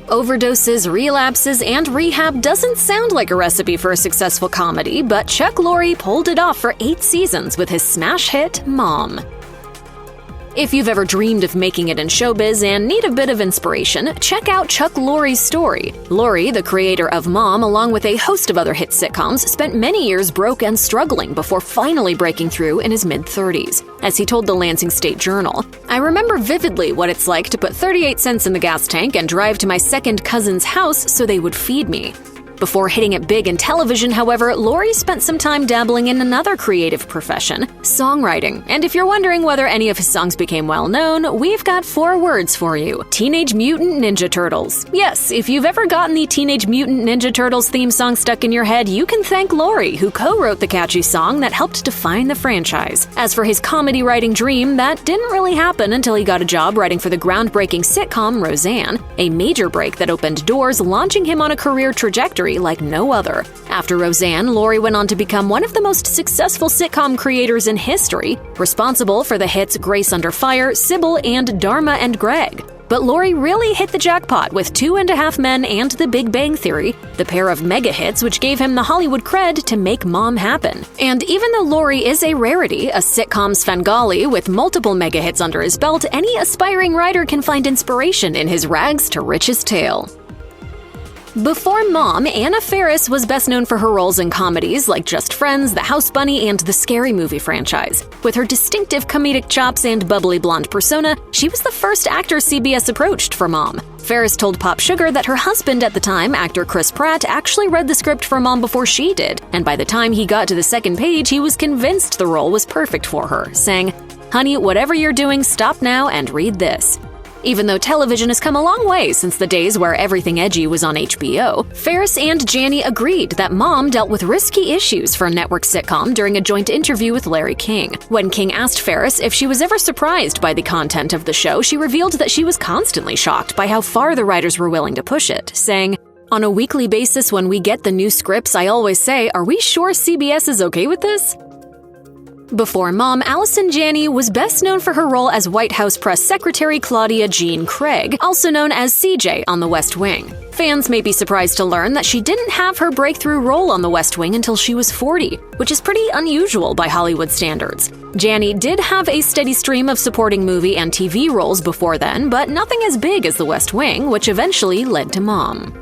Overdoses, relapses, and rehab doesn't sound like a recipe for a successful comedy, but Chuck Lorre pulled it off for 8 seasons with his smash hit, Mom. If you've ever dreamed of making it in showbiz and need a bit of inspiration, check out Chuck Lorre's story. Lorre, the creator of Mom, along with a host of other hit sitcoms, spent many years broke and struggling before finally breaking through in his mid-30s. As he told the Lansing State Journal, "I remember vividly what it's like to put 38 cents in the gas tank and drive to my second cousin's house so they would feed me." Before hitting it big in television, however, Lorre spent some time dabbling in another creative profession, songwriting. And if you're wondering whether any of his songs became well-known, we've got 4 words for you. Teenage Mutant Ninja Turtles. Yes, if you've ever gotten the Teenage Mutant Ninja Turtles theme song stuck in your head, you can thank Lorre, who co-wrote the catchy song that helped define the franchise. As for his comedy writing dream, that didn't really happen until he got a job writing for the groundbreaking sitcom Roseanne, a major break that opened doors, launching him on a career trajectory like no other. After Roseanne, Lorre went on to become one of the most successful sitcom creators in history, responsible for the hits Grace Under Fire, Sybil, and Dharma and Greg. But Lorre really hit the jackpot with 2.5 Men and The Big Bang Theory, the pair of mega hits which gave him the Hollywood cred to make Mom happen. And even though Lorre is a rarity, a sitcom Svengali with multiple mega hits under his belt, any aspiring writer can find inspiration in his rags to riches tale. Before Mom, Anna Faris was best known for her roles in comedies like Just Friends, The House Bunny, and the Scary Movie franchise. With her distinctive comedic chops and bubbly blonde persona, she was the first actor CBS approached for Mom. Faris told Pop Sugar that her husband at the time, actor Chris Pratt, actually read the script for Mom before she did, and by the time he got to the second page, he was convinced the role was perfect for her, saying, "Honey, whatever you're doing, stop now and read this." Even though television has come a long way since the days where everything edgy was on HBO, Faris and Jani agreed that Mom dealt with risky issues for a network sitcom during a joint interview with Larry King. When King asked Faris if she was ever surprised by the content of the show, she revealed that she was constantly shocked by how far the writers were willing to push it, saying, "On a weekly basis when we get the new scripts, I always say, are we sure CBS is okay with this?" Before Mom, Allison Janney was best known for her role as White House Press Secretary Claudia Jean Craig, also known as CJ on The West Wing. Fans may be surprised to learn that she didn't have her breakthrough role on The West Wing until she was 40, which is pretty unusual by Hollywood standards. Janney did have a steady stream of supporting movie and TV roles before then, but nothing as big as The West Wing, which eventually led to Mom.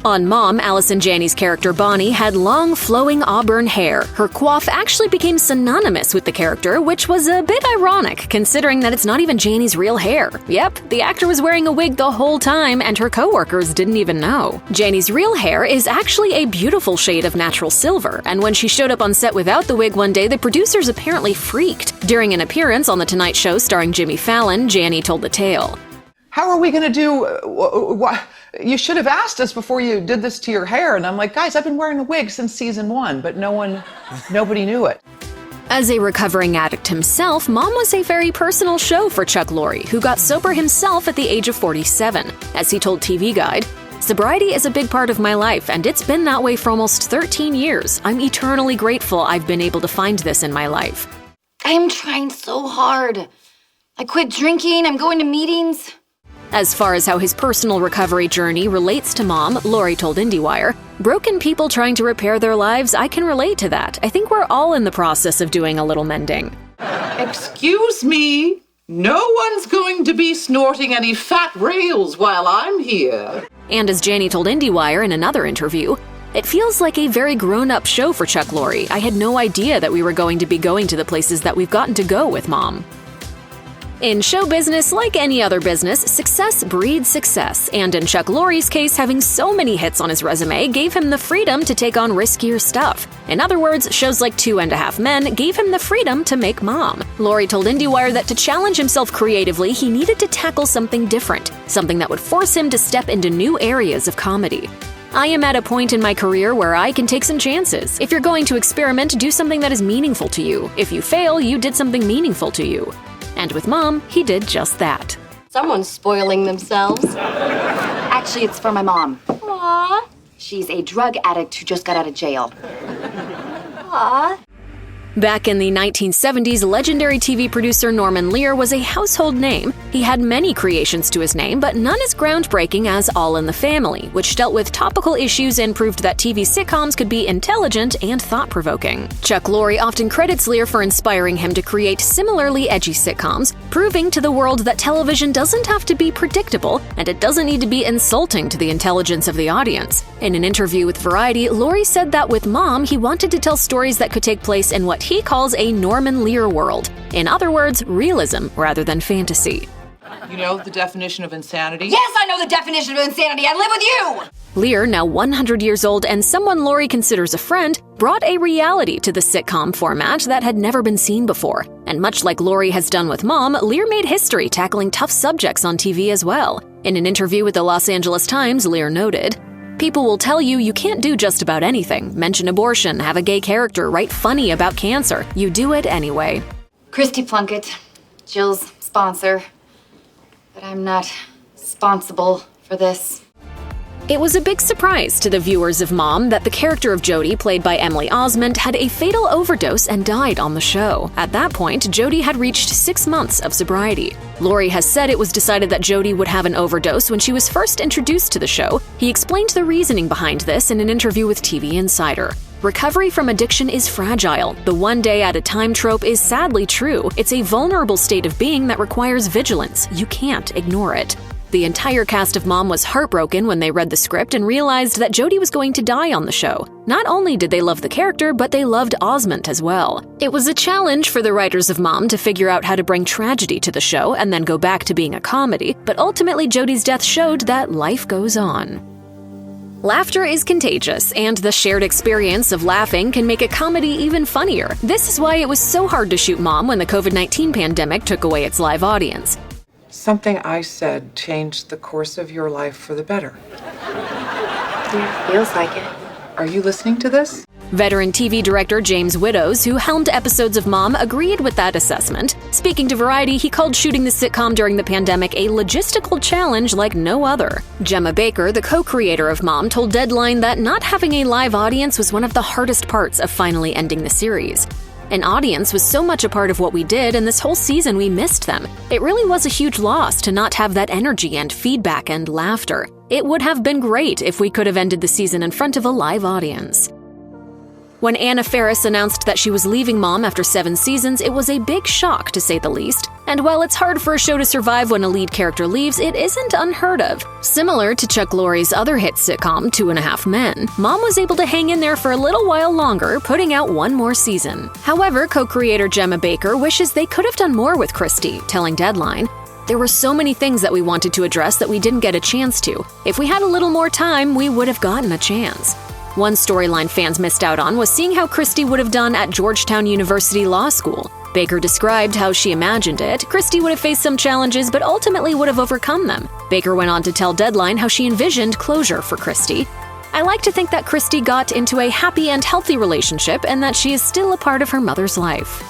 On Mom, Allison Janney's character Bonnie had long, flowing auburn hair. Her coif actually became synonymous with the character, which was a bit ironic, considering that it's not even Janney's real hair. Yep, the actor was wearing a wig the whole time, and her coworkers didn't even know. Janney's real hair is actually a beautiful shade of natural silver, and when she showed up on set without the wig one day, the producers apparently freaked. During an appearance on The Tonight Show starring Jimmy Fallon, Janney told the tale. "How are we going to do what? You should have asked us before you did this to your hair." And I'm like, "Guys, I've been wearing a wig since season 1, but nobody knew it." As a recovering addict himself, Mom was a very personal show for Chuck Lorre, who got sober himself at the age of 47. As he told TV Guide, "Sobriety is a big part of my life, and it's been that way for almost 13 years. I'm eternally grateful I've been able to find this in my life." I am trying so hard. I quit drinking, I'm going to meetings. As far as how his personal recovery journey relates to Mom, Lorre told IndieWire, "Broken people trying to repair their lives, I can relate to that. I think we're all in the process of doing a little mending." Excuse me, no one's going to be snorting any fat rails while I'm here. And as Janney told IndieWire in another interview, "It feels like a very grown-up show for Chuck Lorre. I had no idea that we were going to be going to the places that we've gotten to go with Mom." In show business, like any other business, success breeds success, and in Chuck Lorre's case, having so many hits on his resume gave him the freedom to take on riskier stuff. In other words, shows like 2.5 Men gave him the freedom to make Mom. Lorre told IndieWire that to challenge himself creatively, he needed to tackle something different, something that would force him to step into new areas of comedy. "I am at a point in my career where I can take some chances. If you're going to experiment, do something that is meaningful to you. If you fail, you did something meaningful to you." And with Mom, he did just that. Someone's spoiling themselves. Actually, it's for my mom. Aww. She's a drug addict who just got out of jail. Aww. Back in the 1970s, legendary TV producer Norman Lear was a household name. He had many creations to his name, but none as groundbreaking as All in the Family, which dealt with topical issues and proved that TV sitcoms could be intelligent and thought-provoking. Chuck Lorre often credits Lear for inspiring him to create similarly edgy sitcoms, proving to the world that television doesn't have to be predictable, and it doesn't need to be insulting to the intelligence of the audience. In an interview with Variety, Lorre said that with Mom, he wanted to tell stories that could take place in what he calls a Norman Lear world. In other words, realism rather than fantasy. You know the definition of insanity? Yes, I know the definition of insanity. I live with you! Lear, now 100 years old and someone Lorre considers a friend, brought a reality to the sitcom format that had never been seen before. And much like Lorre has done with Mom, Lear made history tackling tough subjects on TV as well. In an interview with the Los Angeles Times, Lear noted, "People will tell you can't do just about anything. Mention abortion, have a gay character, write funny about cancer. You do it anyway." Christy Plunkett, Jill's sponsor. But I'm not responsible for this. It was a big surprise to the viewers of Mom that the character of Jodi, played by Emily Osment, had a fatal overdose and died on the show. At that point, Jodi had reached 6 months of sobriety. Lorre has said it was decided that Jodi would have an overdose when she was first introduced to the show. He explained the reasoning behind this in an interview with TV Insider. Recovery from addiction is fragile. The one-day-at-a-time trope is sadly true. It's a vulnerable state of being that requires vigilance. You can't ignore it. The entire cast of Mom was heartbroken when they read the script and realized that Jodi was going to die on the show. Not only did they love the character, but they loved Osment as well. It was a challenge for the writers of Mom to figure out how to bring tragedy to the show and then go back to being a comedy, but ultimately Jodi's death showed that life goes on. Laughter is contagious, and the shared experience of laughing can make a comedy even funnier. This is why it was so hard to shoot Mom when the COVID-19 pandemic took away its live audience. Something I said changed the course of your life for the better. Yeah, feels like it. Are you listening to this? Veteran TV director James Widows, who helmed episodes of Mom, agreed with that assessment. Speaking to Variety, he called shooting the sitcom during the pandemic a logistical challenge like no other. Gemma Baker, the co-creator of Mom, told Deadline that not having a live audience was one of the hardest parts of finally ending the series. An audience was so much a part of what we did, and this whole season we missed them. It really was a huge loss to not have that energy and feedback and laughter. It would have been great if we could have ended the season in front of a live audience. When Anna Faris announced that she was leaving Mom after 7 seasons, it was a big shock, to say the least. And while it's hard for a show to survive when a lead character leaves, it isn't unheard of. Similar to Chuck Lorre's other hit sitcom, 2.5 Men, Mom was able to hang in there for a little while longer, putting out 1 more season. However, co-creator Gemma Baker wishes they could have done more with Christy, telling Deadline, "There were so many things that we wanted to address that we didn't get a chance to. If we had a little more time, we would have gotten a chance." One storyline fans missed out on was seeing how Christy would have done at Georgetown University Law School. Baker described how she imagined it. Christy would have faced some challenges, but ultimately would have overcome them. Baker went on to tell Deadline how she envisioned closure for Christy. "I like to think that Christy got into a happy and healthy relationship and that she is still a part of her mother's life."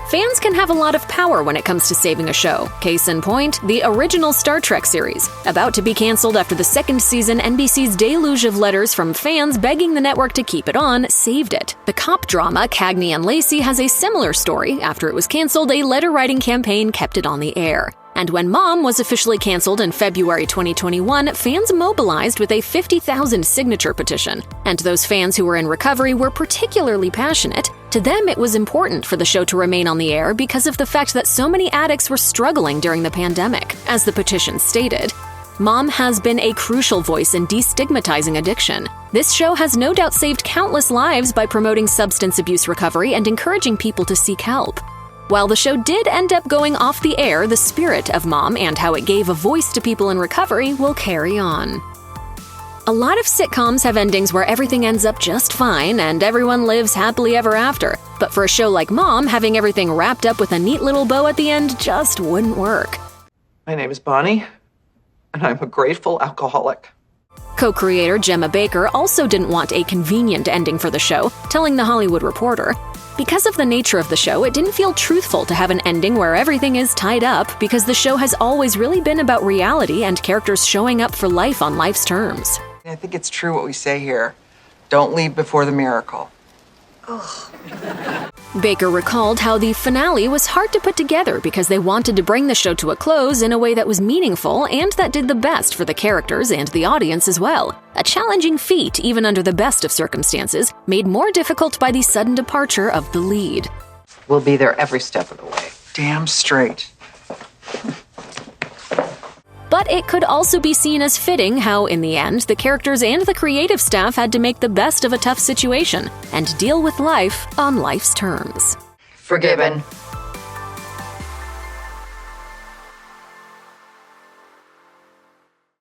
Fans can have a lot of power when it comes to saving a show. Case in point, the original Star Trek series. About to be canceled after the 2nd season, NBC's deluge of letters from fans begging the network to keep it on saved it. The cop drama Cagney and Lacey has a similar story. After it was canceled, a letter-writing campaign kept it on the air. And when Mom was officially canceled in February 2021, fans mobilized with a 50,000 signature petition. And those fans who were in recovery were particularly passionate. To them, it was important for the show to remain on the air because of the fact that so many addicts were struggling during the pandemic. As the petition stated, Mom has been a crucial voice in destigmatizing addiction. This show has no doubt saved countless lives by promoting substance abuse recovery and encouraging people to seek help. While the show did end up going off the air, the spirit of Mom and how it gave a voice to people in recovery will carry on. A lot of sitcoms have endings where everything ends up just fine and everyone lives happily ever after. But for a show like Mom, having everything wrapped up with a neat little bow at the end just wouldn't work. My name is Bonnie, and I'm a grateful alcoholic. Co-creator Gemma Baker also didn't want a convenient ending for the show, telling The Hollywood Reporter, "Because of the nature of the show, it didn't feel truthful to have an ending where everything is tied up because the show has always really been about reality and characters showing up for life on life's terms." I think it's true what we say here. Don't leave before the miracle. Baker recalled how the finale was hard to put together because they wanted to bring the show to a close in a way that was meaningful and that did the best for the characters and the audience as well. A challenging feat, even under the best of circumstances, made more difficult by the sudden departure of the lead. We'll be there every step of the way. Damn straight. But it could also be seen as fitting how, in the end, the characters and the creative staff had to make the best of a tough situation and deal with life on life's terms. Forgiven.